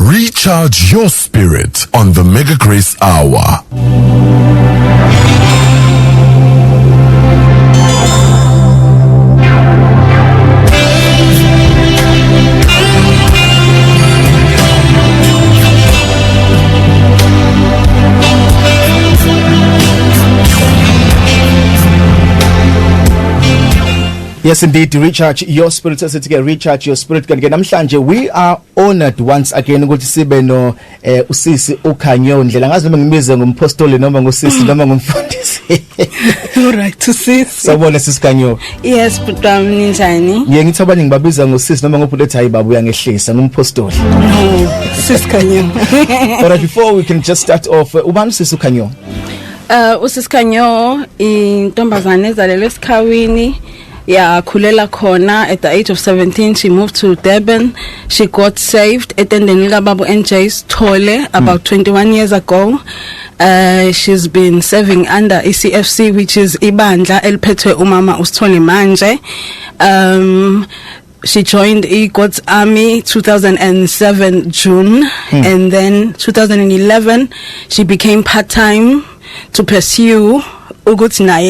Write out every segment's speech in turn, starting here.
Recharge your spirit on the Mega Grace Hour. Yes, indeed, to recharge your spirit. As to recharge your spirit. Namhlanje, we are honored once again ukuthi sibe no usisi Khanyo Ndlela. Ngazi noma ngimize ngompostoli noma ngosisi noma ngumfundisi. All right, to sis. Sawubona sisi Khanyo. Yes, but ninjani? Ngithi abanye ngibabiza ngosisi noma ngophuletha hayi baba uyangehlisa ngumpostoli. No, sis Khanyo. All right, before we can just start off, ubani usisi Khanyo? Usisi Khanyo intombazane ezalelwe esikhawini. Yeah, khulela khona. At the age of 17 she moved to Durban. She got saved attending Babu NJ's Tole about 21 years ago. She's been serving under ECFC, which is Ibandla Elphethwe umama usithole manje. She joined God's Army 2007 June, and then 2011 she became part-time to pursue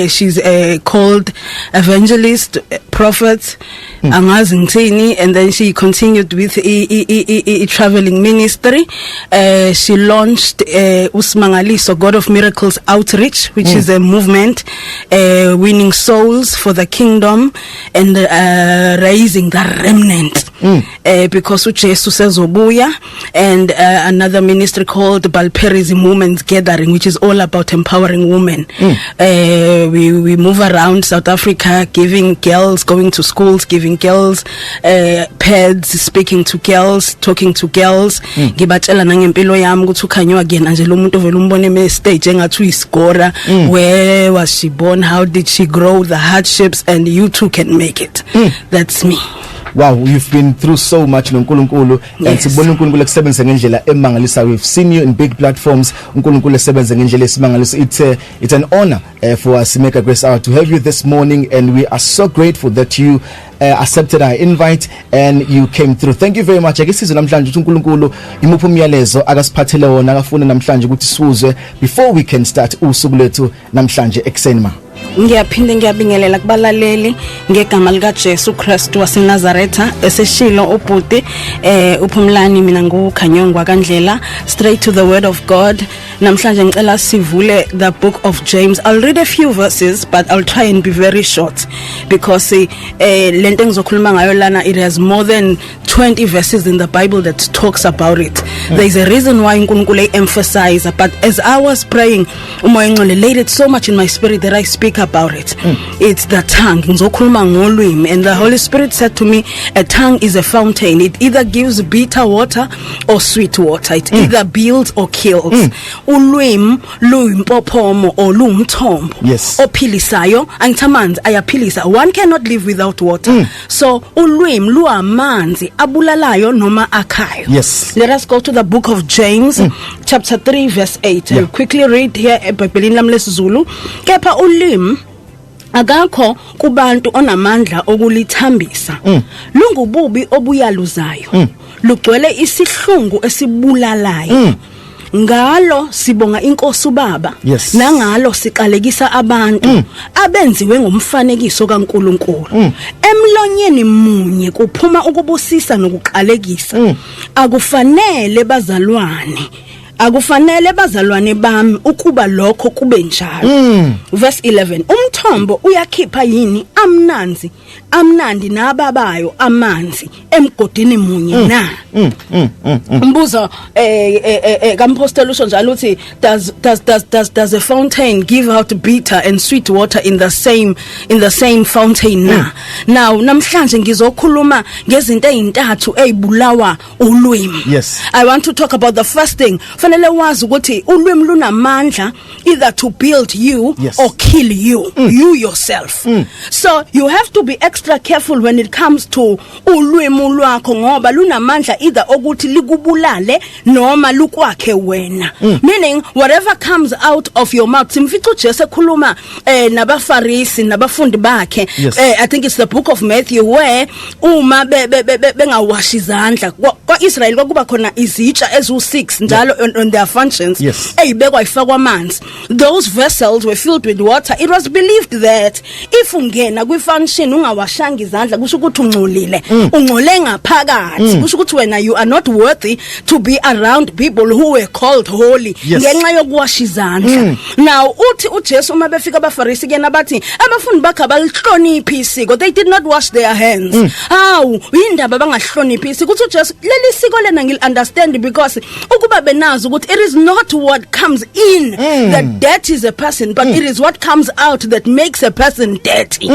she's called evangelist, prophet, and then she continued with traveling ministry. She launched Usmangaliso God of Miracles Outreach, which is a movement winning souls for the kingdom and raising the remnant. Because Jesus says Obuya, and another ministry called Balperism Women's Gathering, which is all about empowering women. We move around South Africa, giving girls, going to schools, giving girls pads, speaking to girls, talking to girls. Ngibatshela nangempilo yami ukuthi uKhanyo again anje lo muntu vele umbone eme stage engathi uyiscora. Where was she born? How did she grow? The hardships, and you too can make it. That's me. Wow, you've been through so much noNkulunkulu, and sibona uNkulunkulu kusebenza ngendlela emangalisa. We've seen you in big platforms. uNkulunkulu esebenza ngendlela esimangaliso. It's an honor for us to make a grace hour to have you this morning, and we are so grateful that you accepted our invite and you came through. Thank you very much. Akesizwe namhlanje ukuthi uNkulunkulu imupha umyalezo akasiphathele wona akafuna namhlanje ukuthi sizwe before we can start usuku lethu namhlanje ekseni ma. Ngiyaphinde ngiyabingelela kubalaleli ngegama lika Jesu Kristu waseNazaretha eseshilo ubhuti uphumlani mina nguKhanyo ngwakandlela. Straight to the word of God. Namhlanje ngicela sivule the book of James. I'll read a few verses, but I'll try and be very short because lento engizokhuluma ngayo lana, it has more than 20 verses in the Bible that talks about it. There is a reason why uNkulunkulu emphasize, but as I was praying, umoya ngcwele laid it so much in my spirit that I speak about it. It's the tongue. Ngizokhuluma ngolwimi, and the Holy Spirit said to me, a tongue is a fountain. It either gives bitter water or sweet water. It either builds or kills. Ulwimi luyimpophomo or lumthombo. Yes. Ophilisayo, angithamanzi ayaphilisa. One cannot live without water. So ulwimi luamanzi abulalayo noma akhayo. Yes. Let us go to the book of James, chapter 3 verse 8. I'll quickly read here eBhayibhelini lami lesiZulu. Kepha ulimi akakho kubantu onamandla okulithambisa. Lungububi obuyaluzayo. Lugcwele isihlungu esibulalayo. Ngalo sibonga inkosi ubaba, nangalo siqalekisa abantu abenziwe ngomfanekiso kaNkulunkulu. Emlonyeni munye kuphuma ukubusisa nokuqalekisa. Akufanele bazalwane bami ukuba lokho kube njalo. Verse 11. Umthombo uyakhipha yini amnandi nababayo amanzi emgodini munye na. Mbuzo kampostoli usho njalo uthi does a fountain give out bitter and sweet water in the same fountain na. Now namhlanje ngizokhuluma ngezinto ezintathu ezibulawa ulwimi. Yes. I want to talk about the first thing. Fanele wazi ukuthi ulwimi lunamandla either to build you or kill you, you yourself. So you have to be extra careful when it comes to ulwimi lwakho ngoba lunamandla either ukuthi likubulale noma lukwakhe wena. Meaning whatever comes out of your mouth. Simfica uJesu ekhuluma nabafarisi nabafundi bakhe. I think it's the book of Matthew where uma bengawashi izandla kwa-Israel kwakuba khona izitsha ezu6 njalo on their functions eyibekwa ifakwa amanzi. Those vessels were filled with water. It was believed that if ungena kwi-function ungawashanga izandla kusho ukuthi ungcolile, ungcole ngaphakathi, kusho ukuthi wena you are not worthy to be around people who were called holy ngenxa yokuwasha izandla. Now uthi uJesu uma befika abafarisi kena bathi abafundi bakhe abalihloniphi isiko, they did not wash their hands. Hawu indaba bangahloniphi isiko. Uthi uJesu leli siko lena ngil understand because ukuba benazi ukuthi it is not what comes in that dirties a person, but it is what comes out that makes a person dirty.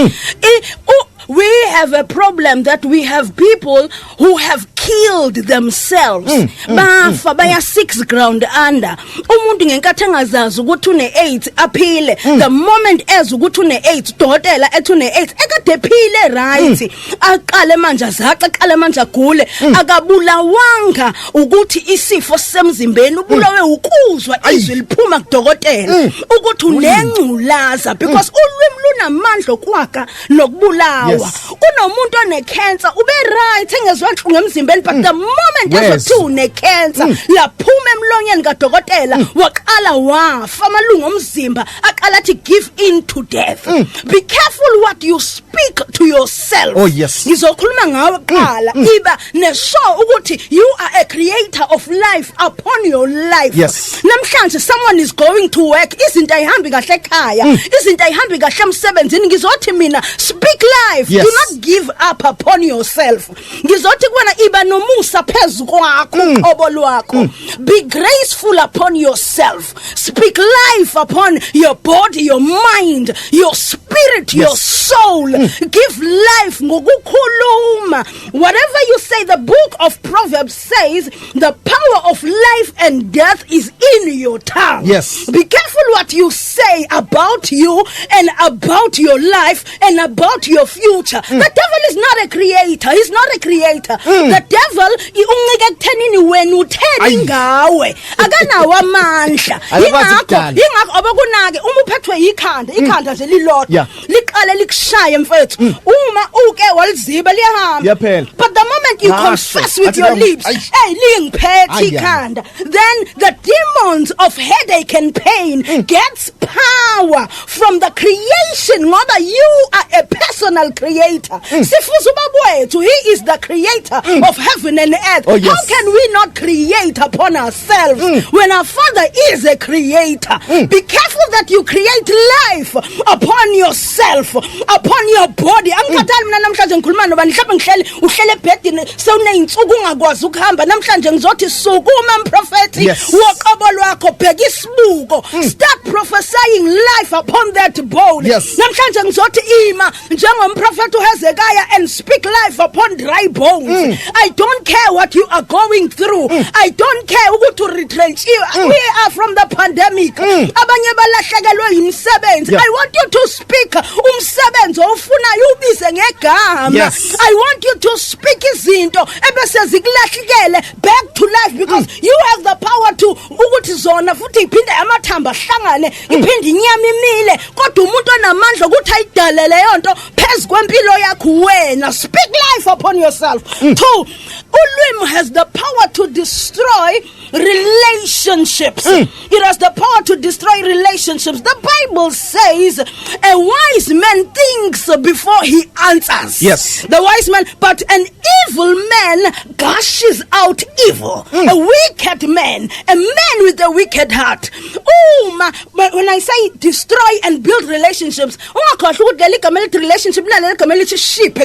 We have a problem that we have people who have killed themselves. Bafa baya 6 ground under. Umuntu ngenkathi engazazi ukuthi une-AIDS aphile. The moment eza ukuthi une-AIDS, dokotela ethi une-AIDS ekade ephile right. Aqale manje azaqa, aqale manje agule. Akabulawanga ukuthi isifo semzimbeni, ubulawe ukuzwa izwi liphuma kudokotela ukuthi unengculaza because ulwimi lunamandla kwaka nokubulawa. Unomuntu one-cancer ube right engezwa nhlungu emzimbeni, but the moment ezothi une-cancer laphuma emlonyeni kadokotela waqala wafa amalungu omzimba aqala athi give in to death. Be careful what you speak to yourself. Ngizokhuluma ngawe qala iba neshow ukuthi you are a creator of life upon your life. Namhlanje someone is going to work, izinto ayihambi kahle ekhaya, izinto ayihambi kahle emsebenzini, ngizothi mina speak life. Do not give up upon yourself. Ngizothi kuwena iba nomusa phezu kwakho uqobo lwakho. Be graceful upon yourself. Speak life upon your body, your mind, your spirit, your soul. Give life ngokukhuluma. Whatever you say, the book of Proverbs says the power of life and death is in your tongue. Be careful what you say about you and about your life and about your future. The devil is not a creator. He's not a creator. The devil uncike ekuthenini wena utheni ngawe akanawo amandla. Yingakho abakunake uma uphethwe ikhanda nje lilodwa liqale likushaye mfethu uma uke waliziba liyahamba. But the moment you confess with your lips, hey lingiphethe ikhanda, then the demons of headache and pain gets power from the creation ngoba you are a personal creator. Sifuza ubaba wethu, he is the creator of heaven and earth. How can we not create upon ourselves when our Father is a creator? Be careful that you create life upon yourself, upon your body. Angikhathali mina namhlanje ngikhuluma noba mhlawumbe ngihlele uhlele ebhedini sewuneyinsuku ungakwazi ukuhamba. Namhlanje ngizothi sukuma mprofeti woqobo lwakho, bheka isibuko, start prophesying life upon that bone. Namhlanje ngizothi ima njengomprofeti uHezekaya and speak life upon dry bones. I don't care what you are going through. I don't care ukuthi retrench. We are from the pandemic. Abanye balahlekelwe yimsebenzi. I want you to speak umsebenzi ofunayo ubize ngegama. I want you to speak izinto ebese zikulahlekele back to life because you have the power to ukuthi zona futhi iphinde amathamba ahlangane iphinde inyama imile kodwa umuntu onamandla ukuthi ayidalele yonto phezu kwempilo yakho wena. Speak life upon yourself. 2, ulwimi has the power to destroy relationships. It has the power to destroy relationships. The Bible says a wise man thinks before he answers. The wise man, but an evil man gushes out evil. A wicked man, a man with a wicked heart. When I say destroy and build relationships, relationship sheep.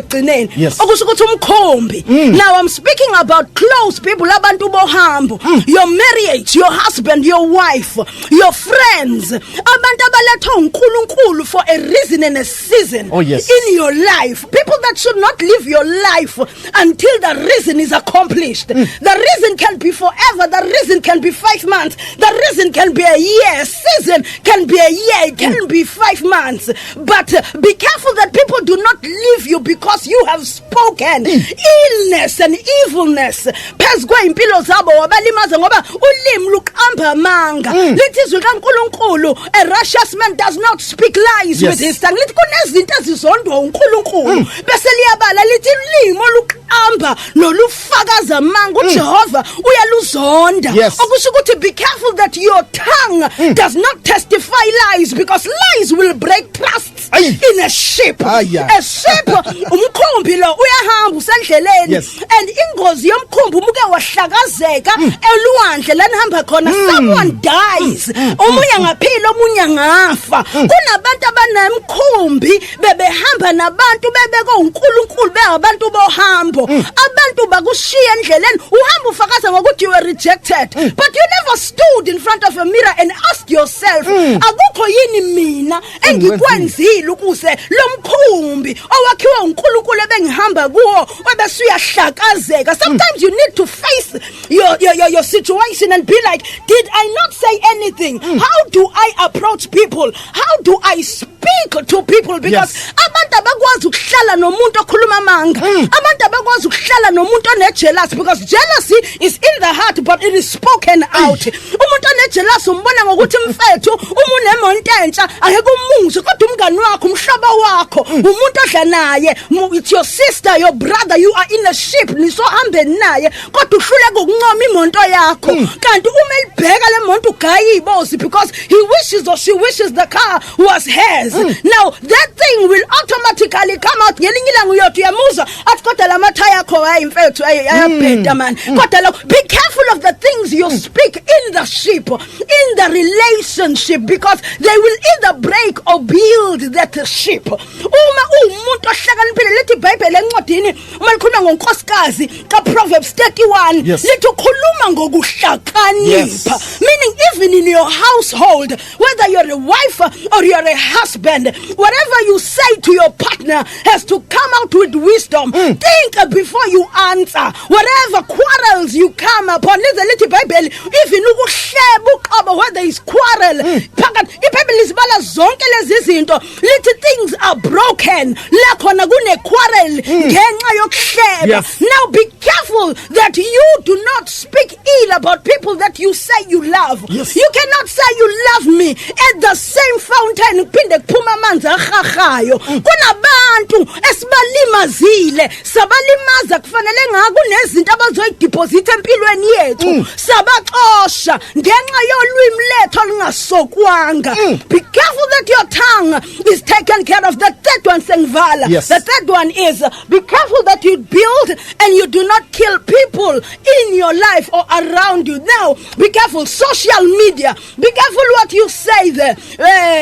Now I'm speaking about close people, abantu bohambo. your marriage, your husband, your wife, your friends, abantu abaletha uNkulunkulu for a reason and a season in your life. People that should not live your life until the reason is accomplished. The reason can be forever. The reason can be 5 months. The reason can be a year. Season can be a year. It can be 5 months. But be careful that people do not leave you because you have spoken illness and evilness. Phezikwe impilo zabo wabalimaza ngoba ulimi luqamba amanga. Lithi izwi kaNkulunkulu, a righteous man does not speak lies with his tongue. Lithi kunezinto ezizondwa uNkulunkulu bese liyabala lithi ulimi oluqamba nolufakaza amanga uJehova uyaluzonda. Okusho ukuthi be careful that your tongue does not testify lies, because lies will break trust in a ship. A ship umkhumbi lo uyahamba usendleleni and ingozi yomkhumbi umuke wahlakazeka elwandle lanihamba khona, someone dies, omunye ngaphila omunye ngafa. Kunabantu abanemkhumbi bebehamba nabantu bebeke uNkulunkulu beabantu bohambo, abantu bakushiya endleleni uhamba ufakaza ngokuthi you were rejected, but you never stood in front of a mirror and asked yourself, akukho yini mina engikwenzile ukuze lomkhumbi owakhiwe uNkulunkulu ebengihamba kuwo webese uyahlakazeka. Sometimes you need to face your situation and be like, did I not say anything? How do I approach people? How do I speak to people? Because abantu abakwazi ukuhlala nomuntu okhuluma amanga, abantu abakwazi ukuhlala nomuntu onejealous, because jealousy is in the heart but it is spoken out. Umuntu onejealous umbona ngokuthi mfethu umunemonto entsha akeke umuzwe kodwa umngani wakho umhlaba wakho umuntu odla naye, it's your sister, your brother, you are in a ship nisohambe naye kodwa uhluleka ukuncoma imonto yakho, kanti uma elibheka lemonto ugaya ibosi because he wishes or she wishes the car was hers. Now that thing will automatically come out. Ngelinye ilanga uyothi uyamuzwa athi kodwa lamathaya akho ayimfethu ayabheda man. Kodwa be careful of the things you speak in the ship, in the relationship, because they will either break or build that ship. Uma umuntu ohlakaniphile lithi iBhayibheli encwadini uma likhuluma ngonkosikazi ka Proverbs 31 lithi ukhuluma ngokuhlakanipha, meaning even in your household, whether you're a wife or you're a husband, whatever you say to your partner has to come out with wisdom. Think before you answer. Whatever quarrels you come upon, lithi iBhayibheli even ukuhleba uqobo where there is quarrel phakathi, iBhayibheli libala zonke lezi zinto lithi things are broken la khona kune quarrel ngenxa yokuhleba. Now be careful that you do not speak ill about people that you say you love. You cannot say you love me at the same fountain kuphinde kuphuma amanzi ahahayo. Kunabantu esibalimazile sabalimaza kufanele ngakunezinto abazoyideposit empilweni yethu sabaxosha ngenxa yolwimi lethu olungasokwanga. Be careful that your tongue is taken care of. The third one sengivala. The third one is be careful that you build and you do not kill people in your life or around you. Now be careful social media, be careful what you say there,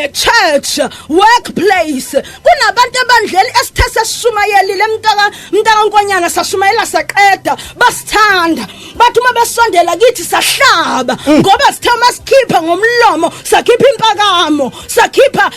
church, workplace. Kunabantu abandlela esithesa sishumayelile mntaka nkonyana sashumayela saqeda basithanda bathi uma besondela kithi sahlaba ngoba sithama sikhipha ngomlomo sakhipha impakamo sakhipha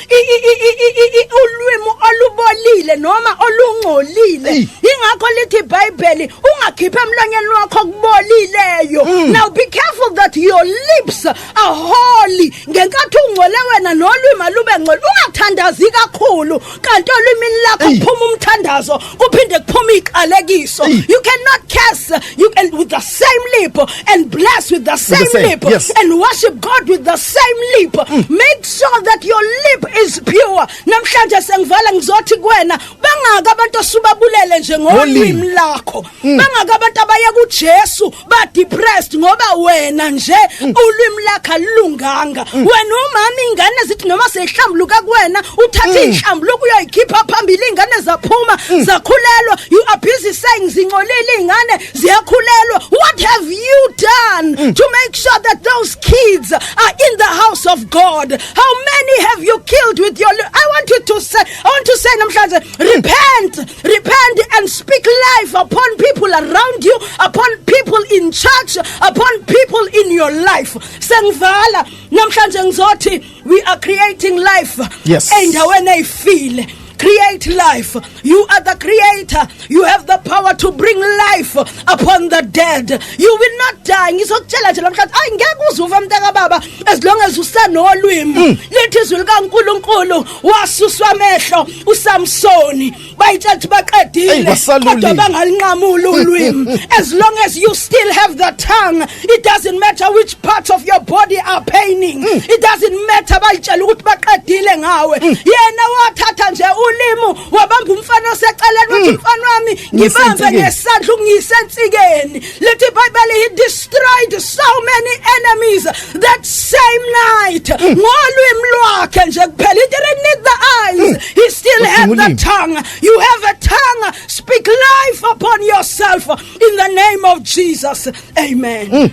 ulwimi olubolile noma olungcolile. Ingakho lithi iBhayibheli ungakhipha emlonyeni wakho kubolileyo. Now be careful that your lips are holy. Ngenkathi ungcole wena nolwimi alube ngcole, ungathandazi kakhulu kanti olwimini lakho kuphuma umthandazo kuphinde kuphuma iqalekiso. You cannot curse you can with the same lip and bless with the same lip and worship God with the same lip. Make sure that your lip is pure. Namhlanje sengivala ngizothi kuwena bangaka abantu asubabulele nje ngolwimi lakho, bangaka abantu abaya kuJesu ba depressed ngoba wena nje ulwimi lakho alunganga. Wena umama ingane zithi noma sehlambuluka kuwena uthatha inhlambuluko uyoyikhipha phambili ingane zaphuma zakhulelwa. You are busy saying zingcolile ingane ziyakhulelwa. What have you done to make sure that those kids are in the house of God? How many have you killed with your I want to say namhlanje, repent and speak life upon people around you, upon people in church, upon people in your life. Sengivala namhlanje ngizothi we are creating life. Yes. Endaweni ayifile. Create life. You are the creator. You have the power to bring life upon the dead. You will not die. Ngizokutshela nje namhlanje angeke uzuve mntaka baba as long as usanolwimi. Lithi izwi likaNkulunkulu wasuswa amehlo uSamsoni bayithatha baqedile kodwa bangalinqamula ulwimi. As long as you still have the tongue, it doesn't matter which parts of your body are paining. It doesn't matter bayitshela ukuthi baqedile ngawe. Yena wathatha nje ulimo wabamba umfana oseceleni wathi umfana wami ngibambe ngesandla ungiyise ensikeni. Lithi iBhayibheli he destroyed so many enemies that same night. Ngolwimi lwakhe nje kuphela. He didn't need the eyes. He still had the tongue. You have a tongue. Speak life upon yourself in the name of Jesus. Amen.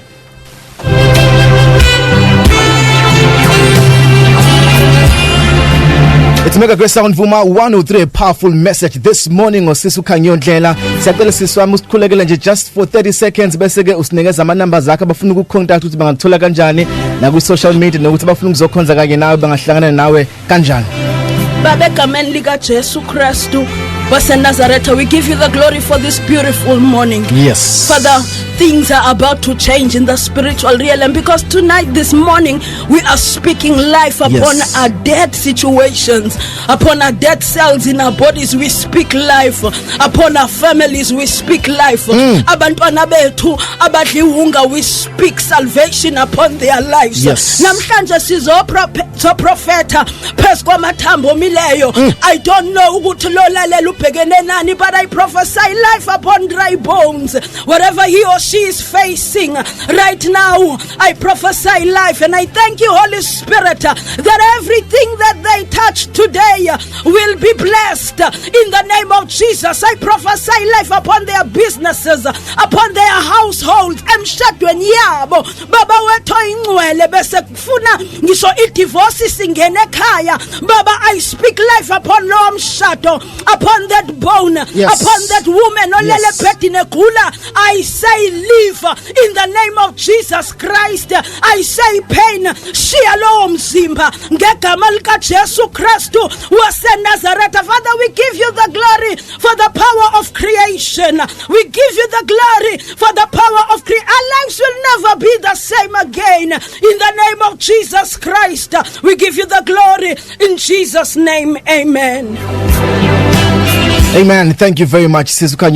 It's Mega Grace Sound Vuma 103, a powerful message this morning ngosisi Khanyo Ndlela. Siyacela sisi wami usikhulekele nje just for 30 seconds bese ke usinikeza ama numbers akhe abafuna ukucontact ukuthi bangathola kanjani na ku social media nokuthi bafuna ukuzokhonza kanye nawe bangahlangana nawe kanjani. Baba egameni lika Jesu Kristu waseNazaretha, we give you the glory for this beautiful morning. Yes. Father, things are about to change in the spiritual realm because tonight, this morning, we are speaking life upon our dead situations, upon our dead cells in our bodies. We speak life upon our families. We speak life. Abantwana bethu abadliwunga, we speak salvation upon their lives. Yes. Namhlanje sizoprofeta phezu kwamathambo mileyo. I don't know ukuthi lo lalela ubhekene nani, but I prophesy life upon dry bones. Whatever he or she is facing right now, I prophesy life, and I thank you, Holy Spirit, that everything that they touch today will be blessed in the name of Jesus. I prophesy life upon their businesses, upon their households. Emshadweni yabo baba wethu ingcwele bese kufuna ngisho idivorce singene ekhaya. Baba, I speak life upon lo mshado, upon that bone, upon that woman olele phethine gula. I say live in the name of Jesus Christ. I say pain shiya lo mzimba ngegama lika Jesu Kristu waseNazaretha. Father, we give you the glory for the power of creation. We give you the glory for the power of creation. Our lives will never be the same again. In the name of Jesus Christ, we give you the glory in Jesus' name. Amen. Amen. Thank you very much, Sis Khanyo.